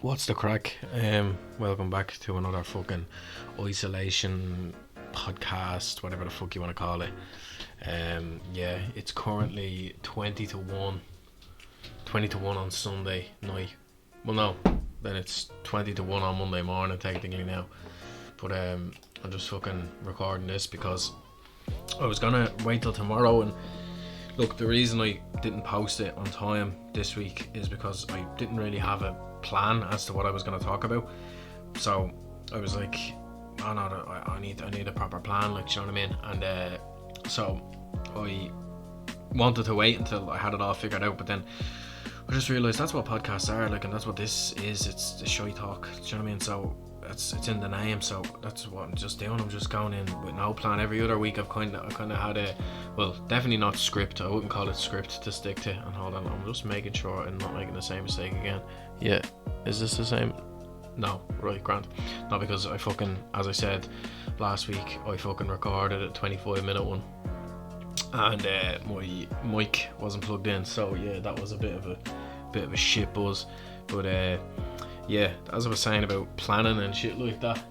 What's the crack? Welcome back to another fucking isolation podcast, whatever the fuck you want to call it. Yeah, it's currently 20 to 1 on Sunday night. Well, no, then it's 20 to 1 on Monday morning technically now. But I'm just fucking recording this because I was gonna wait till tomorrow. And look, the reason I didn't post it on time this week is because I didn't really have a plan as to what I was going to talk about. So I was like, oh no, I need a proper plan, like, you know what I mean? And so I wanted to wait until I had it all figured out, but then I just realised that's what podcasts are, like, and that's what this is. It's the shy talk, do you know what I mean? So it's in the name, so that's what I'm just doing. I'm just going in with no plan. Every other week I've kind of had a, well, definitely not script. I wouldn't call it script to stick to. And hold on, I'm just making sure I'm not making the same mistake again. Yeah, is this the same? No, right, grand. No, because I fucking, as I said last week, I fucking recorded a 25-minute one, and my mic wasn't plugged in. So yeah, that was a bit of a shit buzz. But yeah, as I was saying about planning and shit like that,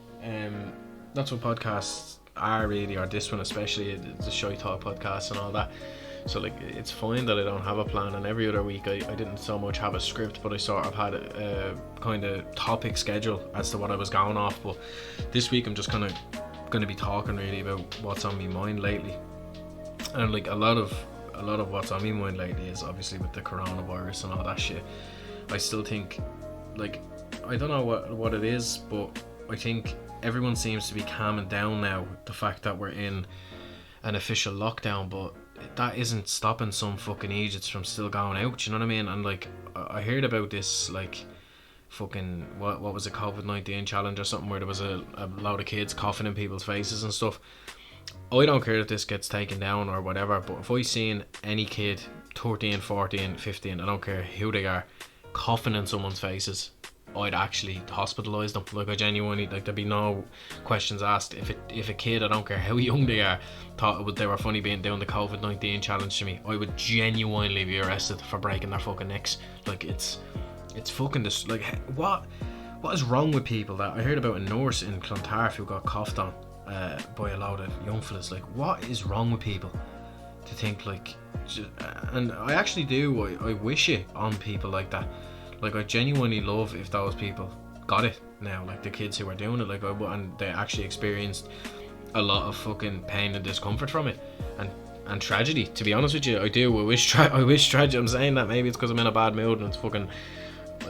that's what podcasts are really, or this one especially. It's a shy talk podcast and all that. So like, it's fine that I don't have a plan, and every other week I didn't so much have a script, but I sort of had a kind of topic schedule as to what I was going off. But this week I'm just kind of going to be talking really about what's on my mind lately. And like, a lot of what's on my mind lately is obviously with the coronavirus and all that shit. I still think, like, I don't know what it is, but I think everyone seems to be calming down now, the fact that we're in an official lockdown, but that isn't stopping some fucking idiots from still going out, you know what I mean? And like, I heard about this, like, fucking, what was it, COVID-19 challenge or something, where there was a load of kids coughing in people's faces and stuff. I don't care if this gets taken down or whatever, but if I seen any kid, 13, 14, 15, I don't care who they are, coughing in someone's faces, I'd actually hospitalise them. Like, I genuinely, like, there'd be no questions asked. If a kid, I don't care how young they are, thought they were funny doing the COVID-19 challenge to me, I would genuinely be arrested for breaking their fucking necks. Like, it's fucking this. Like, what is wrong with people? That I heard about a nurse in Clontarf who got coughed on by a load of young fellas. Like, what is wrong with people to think like? And I actually do. I wish it on people like that. Like, I genuinely love if those people got it now, like the kids who are doing it, like, and they actually experienced a lot of fucking pain and discomfort from it, and tragedy. To be honest with you, I do. I wish tragedy. I'm saying that maybe it's because I'm in a bad mood and it's fucking,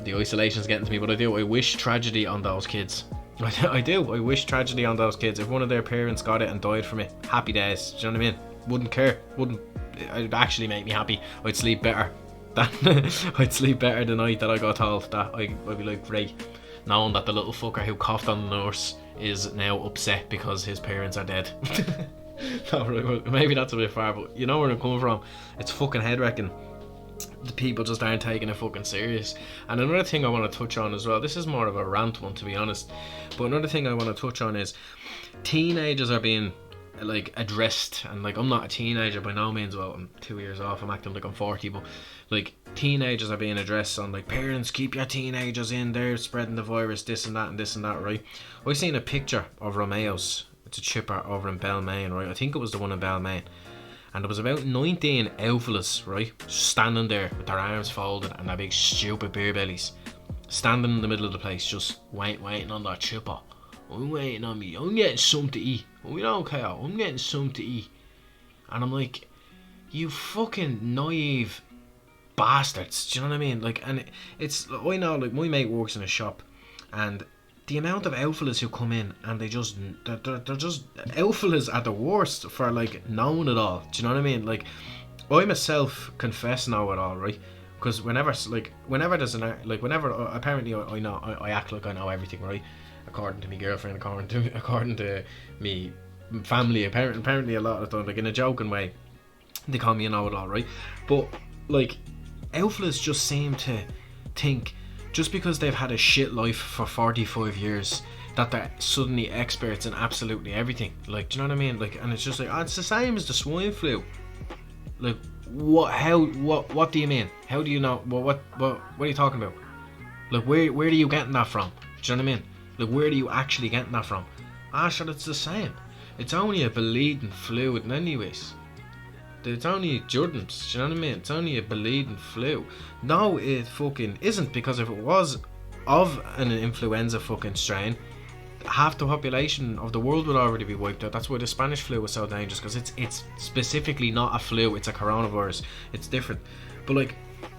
the isolation's getting to me, but I do. I wish tragedy on those kids. I do. I wish tragedy on those kids. If one of their parents got it and died from it, happy days. Do you know what I mean? Wouldn't care. It'd actually make me happy. I'd sleep better. I'd sleep better the night that I got told that. I'd be like, great, knowing that the little fucker who coughed on the nurse is now upset because his parents are dead. No, right, maybe that's a bit far, but you know where I'm coming from. It's fucking head wrecking. The people just aren't taking it fucking serious. And another thing I want to touch on as well, this is more of a rant one, to be honest, but another thing I want to touch on is teenagers are being, like, addressed. And like, I'm not a teenager by no means. Well, I'm 2 years off, I'm acting like I'm 40, but like, teenagers are being addressed on, like, parents, keep your teenagers in, they're spreading the virus, this and that, right? I seen a picture of Romeo's. It's a chipper over in Balmain, right? I think it was the one in Balmain, and there was about 19 outfellas, right, standing there with their arms folded and their big stupid beer bellies, standing in the middle of the place, just waiting on that chipper. I'm waiting on me. I'm getting something to eat. We don't care. I'm getting something to eat. And I'm like, you fucking naive bastards. Do you know what I mean? Like, and it's, I know, like, my mate works in a shop, and the amount of outfellas who come in and they're just outfellas at the worst for, like, knowing it all. Do you know what I mean? Like, I myself confess know it all, right? Because whenever there's whenever apparently I know, I act like I know everything, right? According to my girlfriend, according to me family, apparently a lot of the time, like, in a joking way, they call me a know-it-all, right? But like, outfellas just seem to think just because they've had a shit life for 45 years that they're suddenly experts in absolutely everything. Like, do you know what I mean? Like, and it's just like, oh, it's the same as the swine flu. Like, what do you mean? How do you know? What are you talking about? Like, where are you getting that from? Do you know what I mean? Like, where are you actually getting that from? Ah, sure, it's the same. It's only a bleeding fluid anyways. It's only Jordans, do you know what I mean? It's only a bleeding flu. No, it fucking isn't, because if it was of an influenza fucking strain, half the population of the world would already be wiped out. That's why the Spanish flu was so dangerous, because it's specifically not a flu, it's a coronavirus. It's different. But like,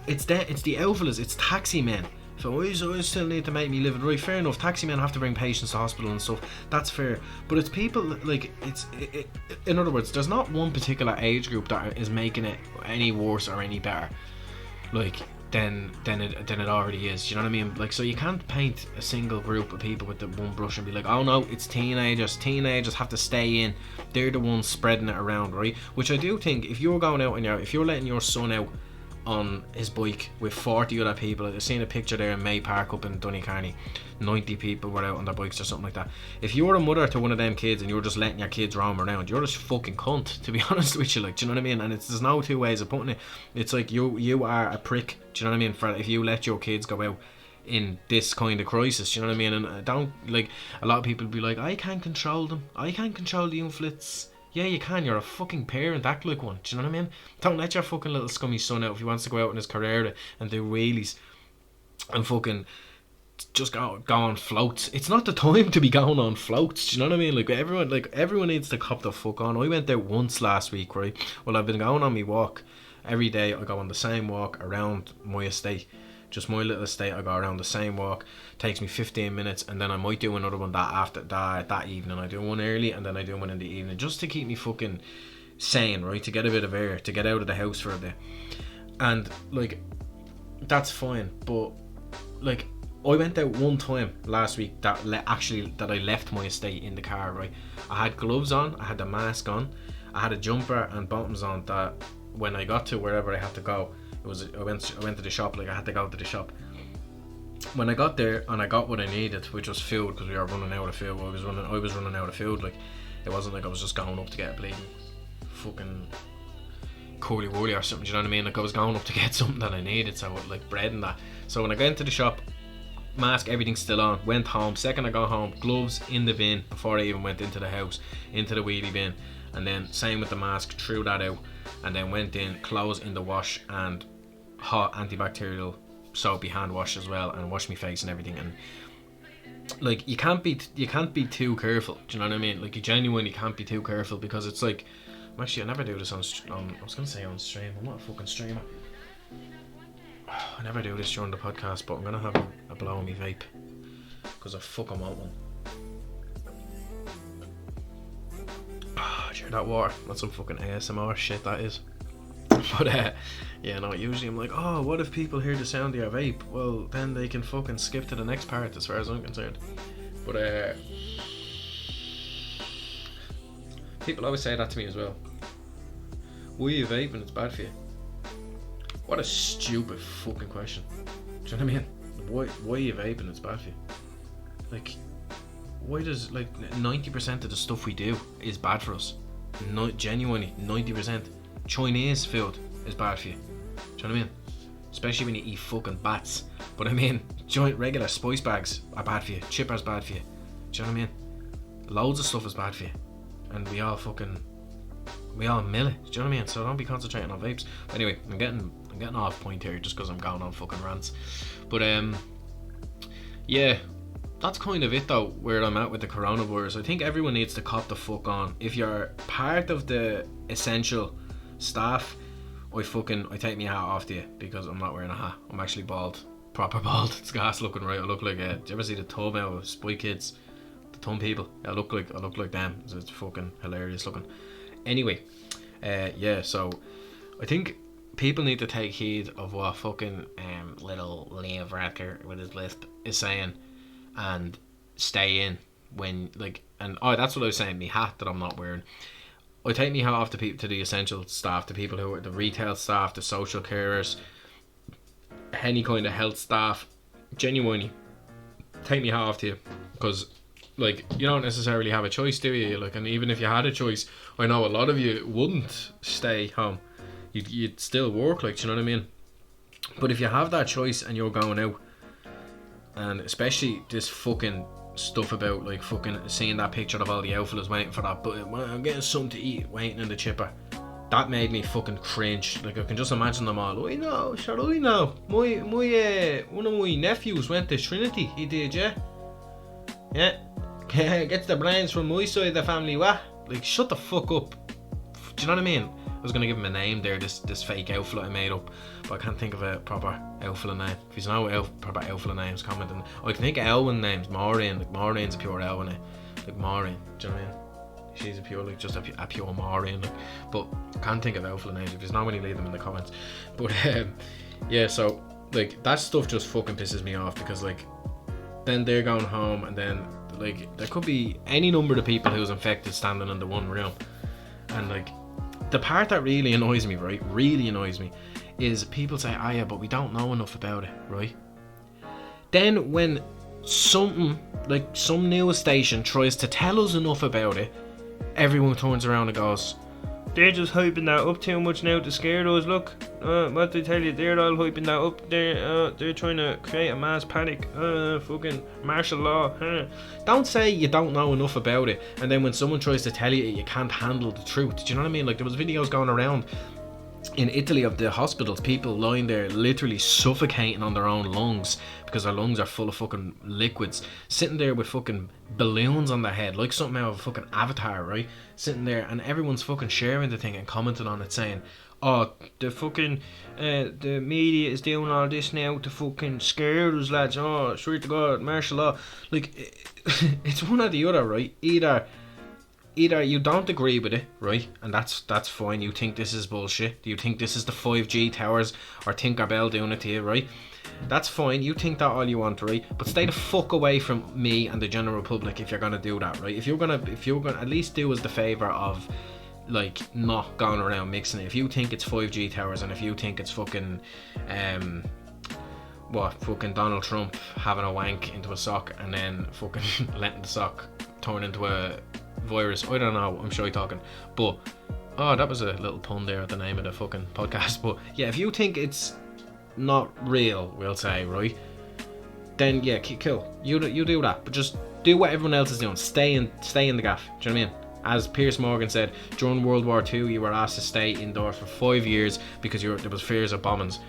it's the outfielders, it's taxi men. So I still need to make me living right. Fair enough. Taxi men have to bring patients to hospital and stuff. That's fair. But it's people like in other words, there's not one particular age group that is making it any worse or any better, like than it already is. You know what I mean? Like, so you can't paint a single group of people with the one brush and be like, oh no, it's teenagers. Teenagers have to stay in. They're the ones spreading it around, right? Which I do think, if you're going out and if you're letting your son out on his bike with 40 other people. I've seen a picture there in May Park up in Donecarney. 90 people were out on their bikes or something like that. If you're a mother to one of them kids and you're just letting your kids roam around, you're just fucking cunt, to be honest with you. Like, do you know what I mean? And there's no two ways of putting it. It's like you are a prick, do you know what I mean, for if you let your kids go out in this kind of crisis, do you know what I mean? And don't, like, a lot of people be like, I can't control them, I can't control the influence. Yeah, you can. You're a fucking parent. Act like one. Do you know what I mean? Don't let your fucking little scummy son out if he wants to go out in his career and do wheelies and fucking just go on floats. It's not the time to be going on floats. Do you know what I mean? Like, everyone needs to cop the fuck on. I went out once last week, right? Well, I've been going on my walk every day. I go on the same walk around my estate. Just my little estate. I go around the same walk. Takes me 15 minutes, and then I might do another one that evening. I do one early, and then I do one in the evening, just to keep me fucking sane, right? To get a bit of air, to get out of the house for a bit. And like, that's fine. But like, I went out one time last week that I left my estate in the car, right? I had gloves on, I had the mask on, I had a jumper and bottoms on, that when I got to wherever I had to go, I went to the shop, like I had to go to the shop. When I got there and I got what I needed, which was food, because we were running out of food. I was running out of food. Like, it wasn't like I was just going up to get a bleeding fucking curly wurly or something. Do you know what I mean? Like, I was going up to get something that I needed, so like bread and that. So when I got into the shop, mask, everything's still on. Went home. Second I got home, gloves in the bin before I even went into the house, into the wheelie bin, and then same with the mask. Threw that out, and then went in, clothes in the wash, and hot antibacterial soapy hand wash as well, and wash my face and everything. And like, you can't be too careful. Do you know what I mean? Like, you genuinely can't be too careful, because it's like, I never do this on I was gonna say on stream. I'm not a fucking streamer. I never do this during the podcast, but I'm gonna have a blow on me vape, because I fucking want one. Cheer that water. That's some fucking ASMR shit, that is. But yeah, no, usually I'm like, oh, what if people hear the sound of your vape? Well, then they can fucking skip to the next part, as far as I'm concerned. But people always say that to me as well. Why are you vaping? It's bad for you. What a stupid fucking question. Do you know what I mean? Why are you vaping? It's bad for you. Like, why does, like, 90% of the stuff we do is bad for us? Genuinely, 90%. Chinese food is bad for you. Do you know what I mean? Especially when you eat fucking bats. But I mean, regular spice bags are bad for you. Chippers bad for you. Do you know what I mean? Loads of stuff is bad for you. And we all mill it. Do you know what I mean? So don't be concentrating on vapes. But anyway, I'm getting off point here just because I'm going on fucking rants. But yeah, that's kind of it though, where I'm at with the coronavirus. I think everyone needs to cop the fuck on. If you're part of the essential staff, I take my hat off to you, because I'm not wearing a hat. I'm actually bald, proper bald. It's gas looking right. I look like do you ever see the Tub out of Spy Kids? The Thumb people. I look like them. It's fucking hilarious looking. Anyway, yeah. So I think people need to take heed of what fucking little Liam Radker with his lisp is saying, and stay in when, like, and that's what I was saying. My hat that I'm not wearing. I take me hat off to the essential staff, the people who are the retail staff, the social carers, any kind of health staff. Genuinely, take me hat off to you, because, like, you don't necessarily have a choice, do you? Like, and even if you had a choice, I know a lot of you wouldn't stay home. You'd still work, like, do you know what I mean? But if you have that choice and you're going out, and especially this fucking stuff about like fucking seeing that picture of all the outfielders waiting for that, but I'm getting something to eat waiting in the chipper. That made me fucking cringe. Like I can just imagine them all. I know, sure I know. My one of my nephews went to Trinity. He did, yeah. Gets the brains from my side of the family. What? Like shut the fuck up. Do you know what I mean? I was gonna give him a name there. This fake outfit I made up, but I can't think of a proper outfit name. If you know proper outfit names, comment. And I can think of Elwyn names. Maureen. Like Maureen's a pure Elwyn. Like Maureen. Do you know what I mean? She's a pure, like, just a pure Maureen, like, but I can't think of outfit names. If there's not many, leave them in the comments. But yeah, so like that stuff just fucking pisses me off, because like then they're going home, and then like there could be any number of people who's infected standing in the one room, and like the part that really annoys me, right, really annoys me, is people say, yeah, but we don't know enough about it, right? Then when something like some news station tries to tell us enough about it, everyone turns around and goes, they're just hyping that up too much now to scare us. Look, what they tell you, they're all hyping that up. They're trying to create a mass panic. Fucking martial law. Don't say you don't know enough about it, and then when someone tries to tell you can't handle the truth. Do you know what I mean? Like there was videos going around in Italy of the hospitals, people lying there literally suffocating on their own lungs because their lungs are full of fucking liquids, sitting there with fucking balloons on their head like something out of a fucking Avatar, right? Sitting there, and everyone's fucking sharing the thing and commenting on it, saying, oh, the fucking the media is doing all this now to fucking scare us, lads. Oh, swear to God, martial law. Like it's one or the other, right? Either you don't agree with it, right, and that's fine. You think this is bullshit. You think this is the 5G towers or Tinkerbell doing it to you, right? That's fine. You think that all you want, right? But stay the fuck away from me and the general public if you're gonna do that, right? If you're gonna at least do us the favour of like not going around mixing it. If you think it's 5G towers, and if you think it's fucking fucking Donald Trump having a wank into a sock and then fucking letting the sock turn into a virus, I don't know, I'm shy talking, but that was a little pun there at the name of the fucking podcast. But yeah, if you think it's not real, we'll say, right, then yeah, cool, you do that, but just do what everyone else is doing. Stay in the gaff. Do you know what I mean? As Piers Morgan said, during World War II you were asked to stay indoors for 5 years because there was fears of bombings.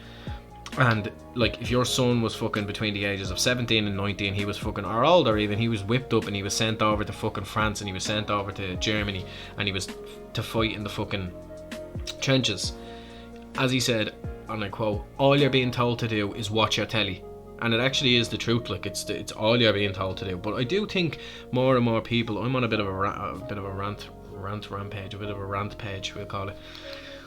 And like if your son was fucking between the ages of 17 and 19, he was fucking, or older even, he was whipped up and he was sent over to fucking France, and he was sent over to Germany, and he was to fight in the fucking trenches. As he said, and I quote, all you're being told to do is watch your telly. And it actually is the truth. Like it's all you're being told to do. But I do think more and more people, I'm on a bit of a rant page, we'll call it.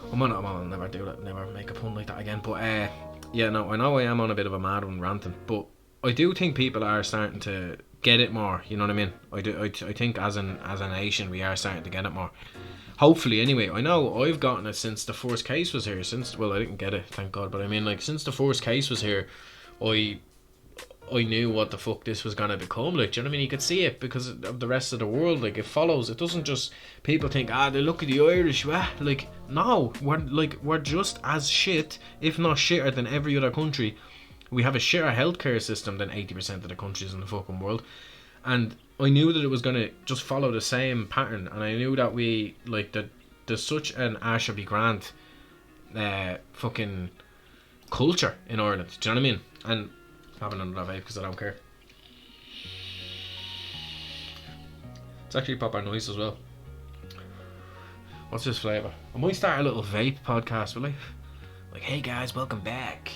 I'll never do that, never make a pun like that again. But yeah, no, I know I am on a bit of a mad one ranting, but I do think people are starting to get it more. You know what I mean? I think as a nation we are starting to get it more. Hopefully, anyway. I know I've gotten it since the first case was here. I didn't get it, thank God. But I mean, like since the first case was here, I knew what the fuck this was gonna become. Like, do you know what I mean? You could see it because of the rest of the world. Like, it follows. It doesn't just people think, they look at the Irish. Like, no, we're just as shit, if not shitter than every other country. We have a shitter healthcare system than 80% of the countries in the fucking world. And I knew that it was gonna just follow the same pattern. And I knew that there's such an Asherby Grant fucking culture in Ireland. Do you know what I mean? And having another vape because I don't care. It's actually proper nice as well. What's this flavour? I might start a little vape podcast, will I? Like, hey guys, welcome back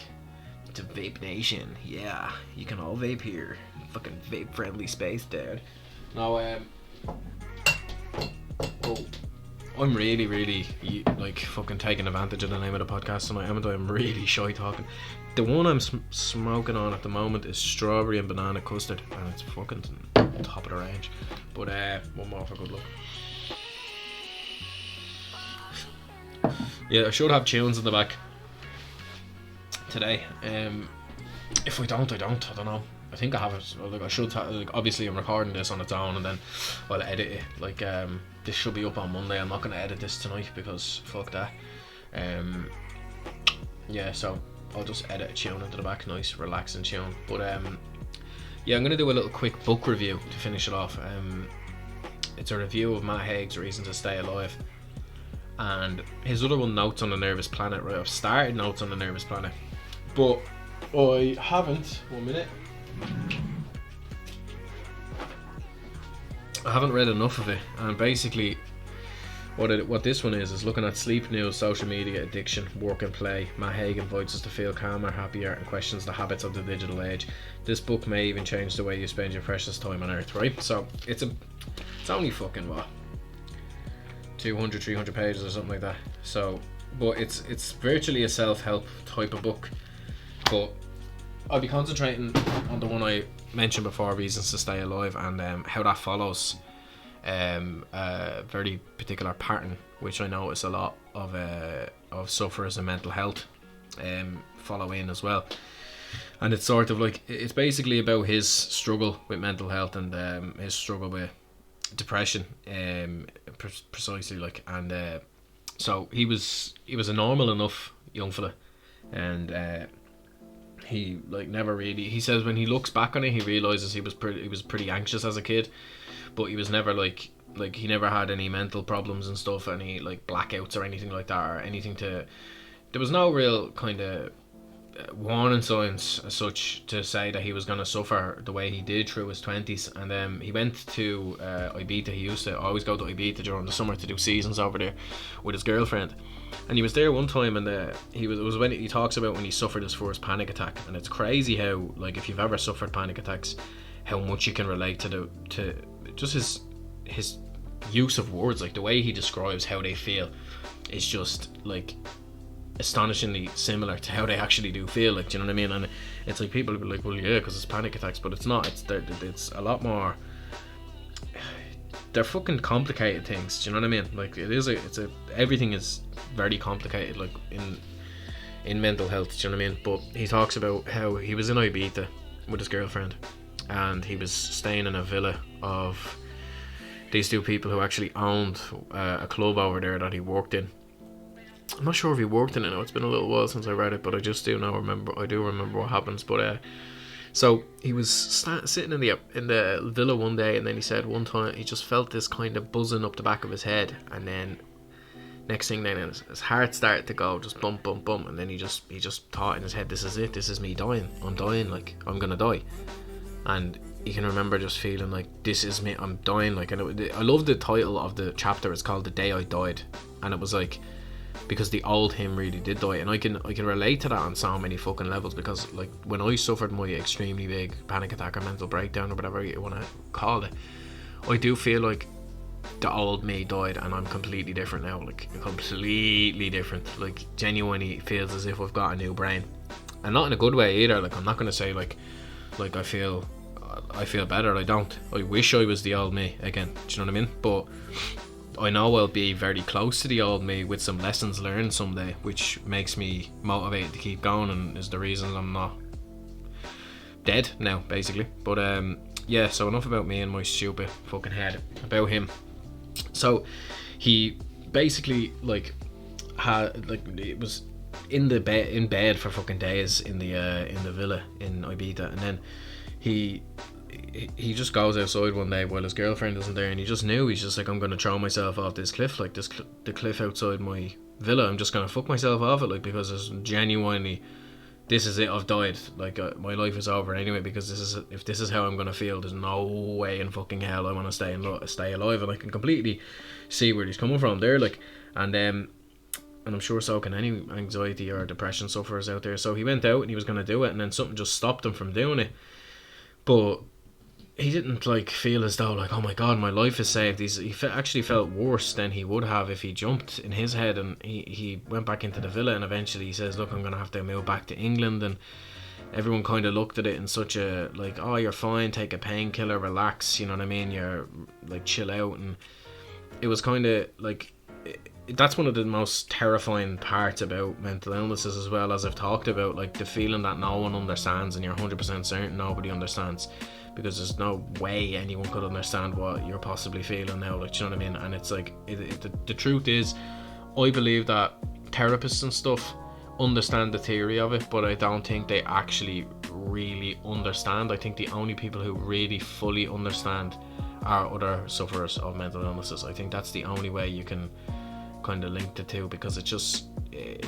to Vape Nation. Yeah, you can all vape here. Fucking vape friendly space, dude. No, I'm really like fucking taking advantage of the name of the podcast tonight, haven't I? I'm really shy talking. The one I'm smoking on at the moment is strawberry and banana custard, and it's fucking top of the range. But one more for good luck. Yeah, I should have tunes in the back today. If I don't know. I think I have it. Like I should have, like, obviously I'm recording this on its own, and then I'll edit it. Like this should be up on Monday. I'm not gonna edit this tonight because fuck that. Yeah, so I'll just edit a tune into the back, nice relaxing tune. But Yeah, I'm going to do a little quick book review to finish it off. It's a review of Matt Haig's Reason to Stay Alive. And his other one, Notes on the Nervous Planet, right? I've started Notes on the Nervous Planet, but I haven't. 1 minute. I haven't read enough of it, and basically what this one is looking at sleep news, social media, addiction, work and play. Matt Haig invites us to feel calmer, happier, and questions the habits of the digital age. This book may even change the way you spend your precious time on earth, right? So it's only fucking what, 200, 300 pages or something like that. So, but it's virtually a self-help type of book. But I'll be concentrating on the one I mentioned before, Reasons to Stay Alive, and how that follows a very particular pattern, which I notice a lot of sufferers in mental health follow in as well. And it's sort of like, it's basically about his struggle with mental health and his struggle with depression, precisely, like. And so he was a normal enough young fella, and he like never really, he says when he looks back on it, he realizes he was pretty anxious as a kid, but he was never like he never had any mental problems and stuff, any like blackouts or anything like that, or anything there was no real kind of warning signs as such to say that he was going to suffer the way he did through his 20s. And he went to Ibiza. He used to always go to Ibiza during the summer to do seasons over there with his girlfriend, and he was there one time, and it was when he talks about when he suffered his first panic attack. And it's crazy how, like, if you've ever suffered panic attacks, how much you can relate to just his use of words. Like, the way he describes how they feel is just like astonishingly similar to how they actually do feel, like, do you know what I mean? And it's like, people will be like, well, yeah, because it's panic attacks, but it's not. It's a lot more, they're fucking complicated things, do you know what I mean? Like, everything is very complicated, like, in mental health, do you know what I mean? But he talks about how he was in Ibiza with his girlfriend, and he was staying in a villa of these two people who actually owned a club over there that he worked in. I'm not sure if he worked in it now. It's been a little while since I read it, but I just do remember what happens. But so he was sitting in the villa one day, and then he said one time he just felt this kind of buzzing up the back of his head, and then next thing then his heart started to go, just bump bump bump, and then he just thought in his head, this is it, this is me dying, I'm dying, like, I'm gonna die. And you can remember just feeling like, this is me, I'm dying, like. And I love the title of the chapter. It's called The Day I Died, and it was like, because the old him really did die. And I can relate to that on so many fucking levels, because like when I suffered my extremely big panic attack or mental breakdown or whatever you want to call it, I do feel like the old me died, and I'm completely different now, like completely different, like genuinely feels as if I've got a new brain, and not in a good way either. Like, I'm not going to say like I feel better. I don't. I wish I was the old me again, do you know what I mean? But I know I'll be very close to the old me with some lessons learned someday, which makes me motivated to keep going, and is the reason I'm not dead now, basically. But yeah, so enough about me and my stupid fucking head. About him. So he basically like had, like, it was in bed for fucking days in the villa in Ibiza, and then he just goes outside one day while his girlfriend isn't there, and he just knew, he's just like, I'm gonna throw myself off this cliff, like the cliff outside my villa. I'm just gonna fuck myself off it, like, because it's genuinely, this is it, I've died, like, my life is over anyway, because if this is how I'm gonna feel, there's no way in fucking hell I want to stay alive. And I can completely see where he's coming from there, like. And I'm sure so can any anxiety or depression sufferers out there. So he went out and he was gonna do it, and then something just stopped him from doing it. But he didn't like feel as though like, oh my god, my life is saved. He actually felt worse than he would have if he jumped in his head. And he went back into the villa, and eventually he says, look, I'm gonna have to move back to England. And everyone kind of looked at it in such a like, oh, you're fine, take a painkiller, relax, you know what I mean, you're like, chill out. And it was kind of like, that's one of the most terrifying parts about mental illnesses, as well, as I've talked about, like the feeling that no one understands, and you're 100% certain nobody understands, because there's no way anyone could understand what you're possibly feeling now, like, you know what I mean? And it's like, the truth is, I believe that therapists and stuff understand the theory of it, but I don't think they actually really understand. I think the only people who really fully understand are other sufferers of mental illnesses. I think that's the only way you can kind of link the two, because it's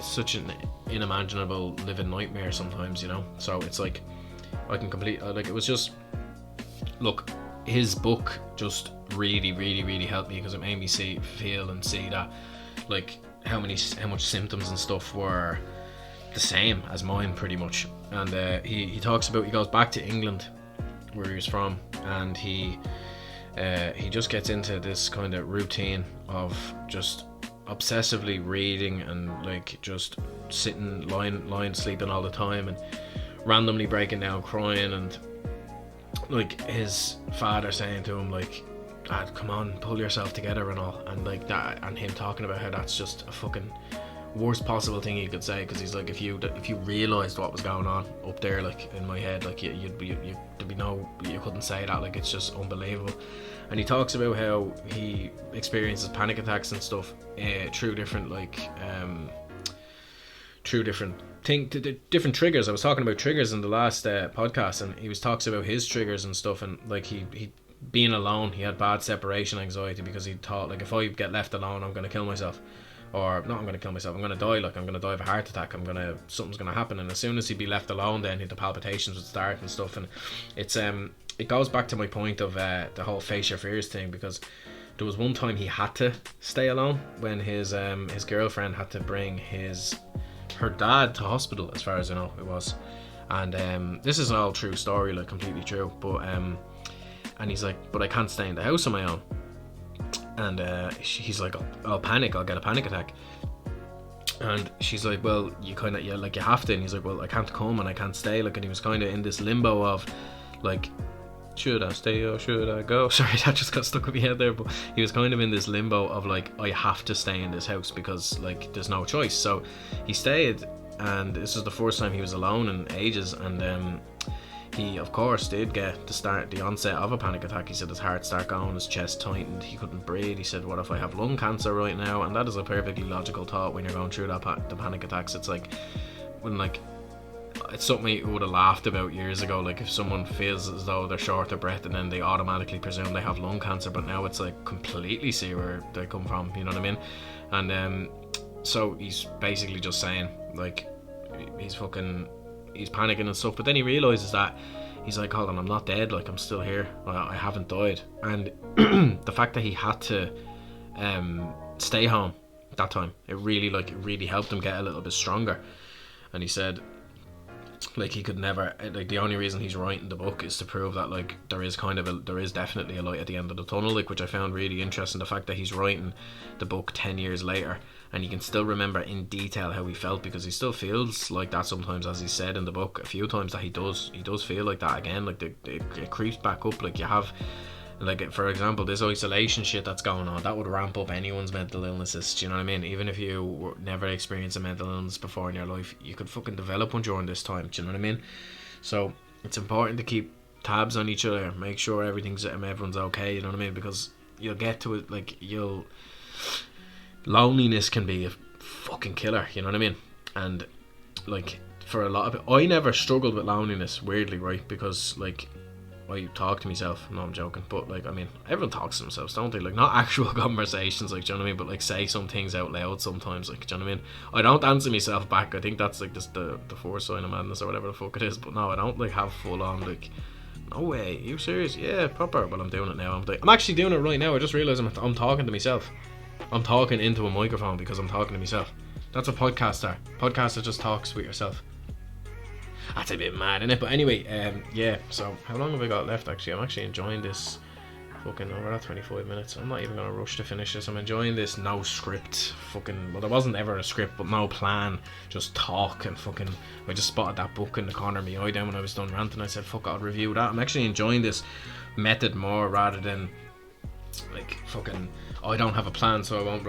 such an unimaginable living nightmare sometimes, you know. So it's like I can complete like, it was just, look, his book just really helped me, because it made me feel and see that like how much symptoms and stuff were the same as mine pretty much. And he talks about, he goes back to England where he was from, and he just gets into this kind of routine of just obsessively reading and like just sitting, lying sleeping all the time, and randomly breaking down crying, and like his father saying to him like, "Dad, come on, pull yourself together," and all, and like that, and him talking about how that's just a fucking worst possible thing you could say, because he's like, if you realised what was going on up there, like in my head, like you couldn't say that, like it's just unbelievable. And he talks about how he experiences panic attacks and stuff through different different triggers. I was talking about triggers in the last podcast, and he talks about his triggers and stuff, and like he being alone, he had bad separation anxiety, because he thought like, if I get left alone, I'm going to kill myself. Or not, I'm going to kill myself, I'm going to die, like I'm going to die of a heart attack, something's going to happen. And as soon as he'd be left alone, then the palpitations would start and stuff. And it's it goes back to my point of the whole face your fears thing, because there was one time he had to stay alone when his girlfriend had to bring her dad to hospital, as far as I know it was. And this is an all true story, like completely true, but and he's like, but I can't stay in the house on my own. And he's like, I'll panic, I'll get a panic attack. And she's like, well, you have to. And he's like, well, I can't come and I can't stay. Like, and he was kind of in this limbo of like, should I stay or should I go? Sorry, that just got stuck with my head there. But he was kind of in this limbo of like, I have to stay in this house because like there's no choice. So he stayed, and this was the first time he was alone in ages. And he of course did get the onset of a panic attack. He said his heart started going, his chest tightened, he couldn't breathe. He said, what if I have lung cancer right now? And that is a perfectly logical thought when you're going through the panic attacks. It's like when like, it's something you would have laughed about years ago, like if someone feels as though they're short of breath and then they automatically presume they have lung cancer, but now it's like completely see where they come from, you know what I mean? And so he's basically just saying like, he's panicking and stuff, but then he realizes that he's like, hold on, I'm not dead, like I'm still here, I haven't died. And the fact that he had to stay home that time, it really helped him get a little bit stronger. And he said like he could never, like the only reason he's writing the book is to prove that like there is definitely a light at the end of the tunnel, like, which I found really interesting. The fact that he's writing the book 10 years later and he can still remember in detail how he felt, because he still feels like that sometimes, as he said in the book a few times, that he does feel like that again, like it creeps back up. Like you have, like for example, this isolation shit that's going on, that would ramp up anyone's mental illnesses, do you know what I mean? Even if you never experienced a mental illness before in your life, you could fucking develop one during this time, do you know what I mean? So it's important to keep tabs on each other, make sure everyone's okay, you know what I mean? Because you'll get to it, like loneliness can be a fucking killer, you know what I mean? And like for a lot of it, I never struggled with loneliness, weirdly, right? Because like I talk to myself. No, I'm joking, but like, I mean, everyone talks to themselves, don't they? Like, not actual conversations, like, do you know what I mean? But like, say some things out loud sometimes, like, do you know what I mean? I don't answer myself back. I think that's like just the first sign of madness or whatever the fuck it is. But no, I don't like have full on like, no way, you serious? Yeah, proper. Well, I'm doing it now. I'm actually doing it right now. I just realised I'm talking to myself. I'm talking into a microphone because I'm talking to myself. That's what podcasts are. Podcasts are just talks with yourself. That's a bit mad, isn't it? But anyway, yeah, so how long have I got left? Actually, I'm actually enjoying this fucking, we're at 25 minutes. I'm not even going to rush to finish this. I'm enjoying this no script fucking, well, there wasn't ever a script, but no plan, just talk. And fucking, I just spotted that book in the corner of my eye then when I was done ranting. I said, fuck it, I'll review that. I'm actually enjoying this method more rather than like fucking, oh, I don't have a plan, so I won't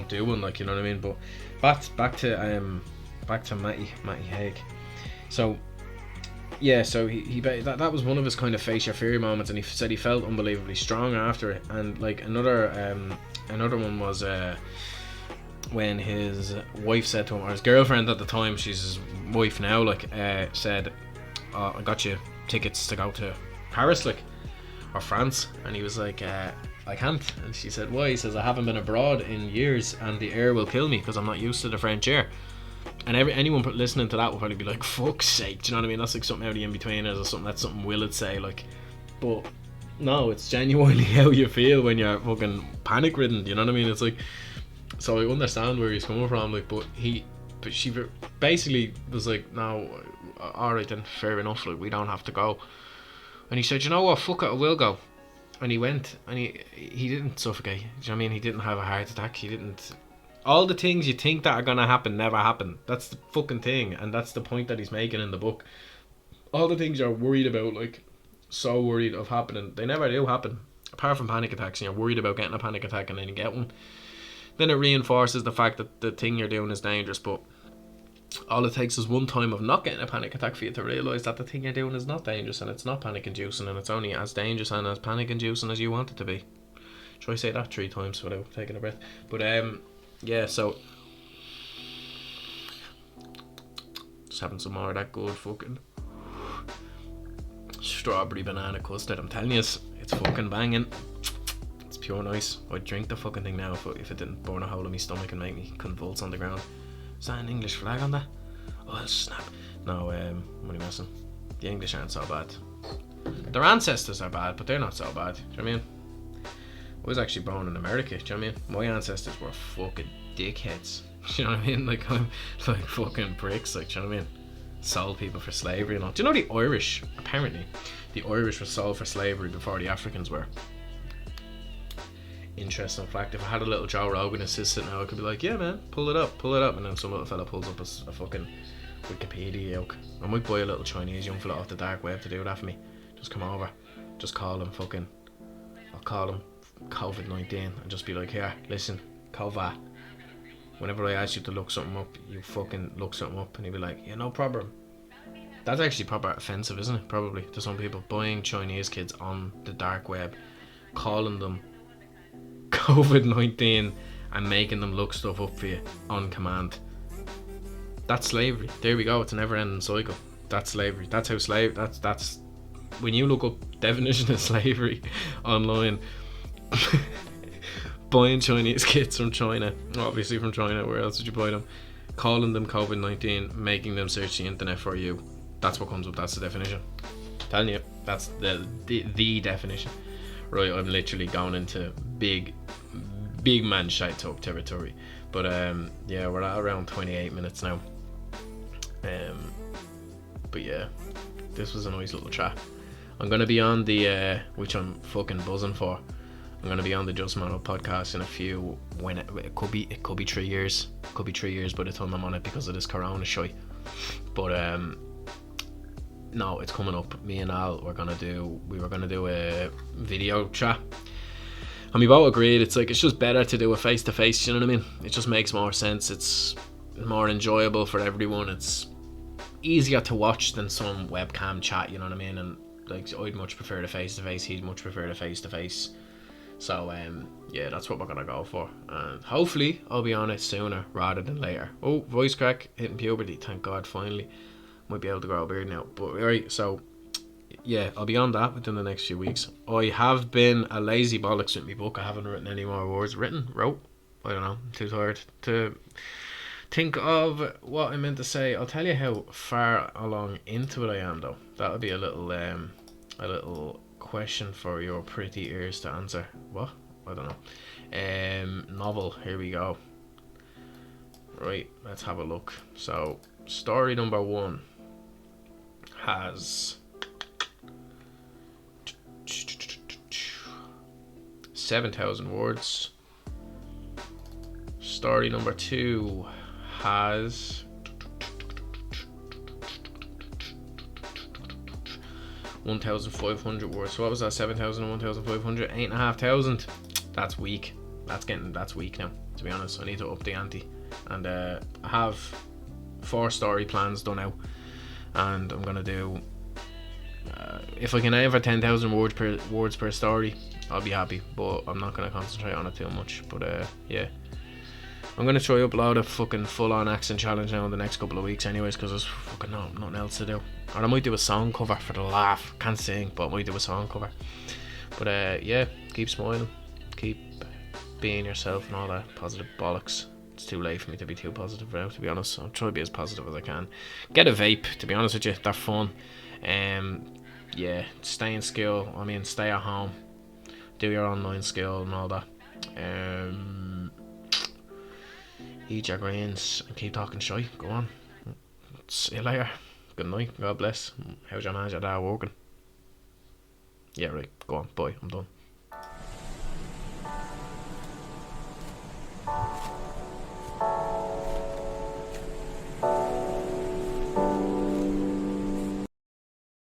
do one, like, you know what I mean? But back to Matty Haig. So yeah, so he that was one of his kind of face your fear moments, and he said he felt unbelievably strong after it. And like another one was when his wife said to him, or his girlfriend at the time, she's his wife now, like said, oh, I got you tickets to go to Paris, like, or France. And he was like, I can't. And she said, why? He says, I haven't been abroad in years and the air will kill me because I'm not used to the French air. And anyone listening to that will probably be like, fuck's sake, do you know what I mean? That's like something out of the In-Betweeners or something. That's something Will'd say, like. But no, it's genuinely how you feel when you're fucking panic ridden, you know what I mean? It's like, so I understand where he's coming from, like, but she basically was like, no, alright then, fair enough, like, we don't have to go. And he said, you know what, fuck it, I will go. And he went, and he didn't suffocate, do you know what I mean? He didn't have a heart attack, he didn't. All the things you think that are gonna happen never happen. That's the fucking thing, and that's the point that he's making in the book. All the things you're worried about, like, so worried of happening, they never do happen. Apart from panic attacks, and you're worried about getting a panic attack and then you get one. Then it reinforces the fact that the thing you're doing is dangerous, but all it takes is one time of not getting a panic attack for you to realise that the thing you're doing is not dangerous and it's not panic inducing and it's only as dangerous and as panic inducing as you want it to be. Try say that 3 times without taking a breath. But yeah, so just having some more of that good fucking strawberry banana custard. I'm telling you, it's fucking banging. It's pure nice. I'd drink the fucking thing now if it didn't burn a hole in my stomach and make me convulse on the ground. Is that an English flag on that? Oh snap. No, what are you missing? The English aren't so bad. Their ancestors are bad, but they're not so bad. Do you know what I mean? I was actually born in America, do you know what I mean? My ancestors were fucking dickheads. Do you know what I mean? Like, I'm like fucking pricks, like, do you know what I mean? Sold people for slavery and all. Do you know the Irish, apparently, the Irish were sold for slavery before the Africans were. Interesting fact. If I had a little Joe Rogan assistant now, I could be like, yeah man, pull it up, and then some little fella pulls up a fucking Wikipedia yoke. I might buy a little Chinese young fella off the dark web to do that for me. Just come over, just call him fucking, I'll call him COVID-19 and just be like, here, listen, COVID. Whenever I ask you to look something up, you fucking look something up, and he'll be like, yeah, no problem. That's actually proper offensive, isn't it? Probably to some people, buying Chinese kids on the dark web, calling them COVID-19 and making them look stuff up for you on command. That's slavery. There we go. It's a never-ending cycle. That's slavery. That's how that's when you look up definition of slavery online. Buying Chinese kids from China, obviously from China, where else would you buy them? Calling them COVID-19, making them search the internet for you. That's what comes up. That's the definition. I'm telling you, that's the definition. Right, I'm literally going into big man shite talk territory. But yeah, we're at around 28 minutes now. But yeah, this was a nice little chat. I'm gonna be on the which I'm fucking buzzing for. I'm gonna be on the Just Man Up podcast in a few. When it could be 3 years. Could be 3 years by the time I'm on it because of this corona shite. But no, it's coming up. Me and Al we were gonna do a video chat, and we both agreed it's just better to do a face to face. You know what I mean? It just makes more sense. It's more enjoyable for everyone. It's easier to watch than some webcam chat. You know what I mean? And like, I'd much prefer the face to face. He'd much prefer the face to face. So yeah, that's what we're gonna go for, and hopefully I'll be on it sooner rather than later. Oh, voice crack, hitting puberty, thank God, finally. Might be able to grow a beard now. But right, so yeah, I'll be on that within the next few weeks. I have been a lazy bollocks with my book. I haven't written any more words. Wrote, I don't know, I'm too tired to think of what I meant to say. I'll tell you how far along into it I am though. That'll be a little question for your pretty ears to answer. What? I don't know. Novel, here we go. Right, let's have a look. So story number 1 has 7,000 words. Story number 2 has 1,500 words. So what was that? 7,000 and 1,500? 8,500. That's weak. That's weak now, to be honest. I need to up the ante. And I have 4 story plans done out, and I'm gonna do if I can aim for 10,000 words per story, I'll be happy, but I'm not gonna concentrate on it too much. But yeah, I'm gonna try upload a fucking full on accent challenge now in the next couple of weeks, anyways, because there's fucking nothing else to do. Or I might do a song cover for the laugh. Can't sing, but I might do a song cover. But yeah, keep smiling, keep being yourself and all that positive bollocks. It's too late for me to be too positive now, to be honest. I'll try to be as positive as I can. Get a vape, to be honest with you. They're fun. Yeah, stay in school. I mean, stay at home. Do your online school and all that. Eat your greens and keep talking shy. Go on. See you later. Good night. God bless. How's your man, your dad working? Yeah, right. Go on. Bye. I'm done.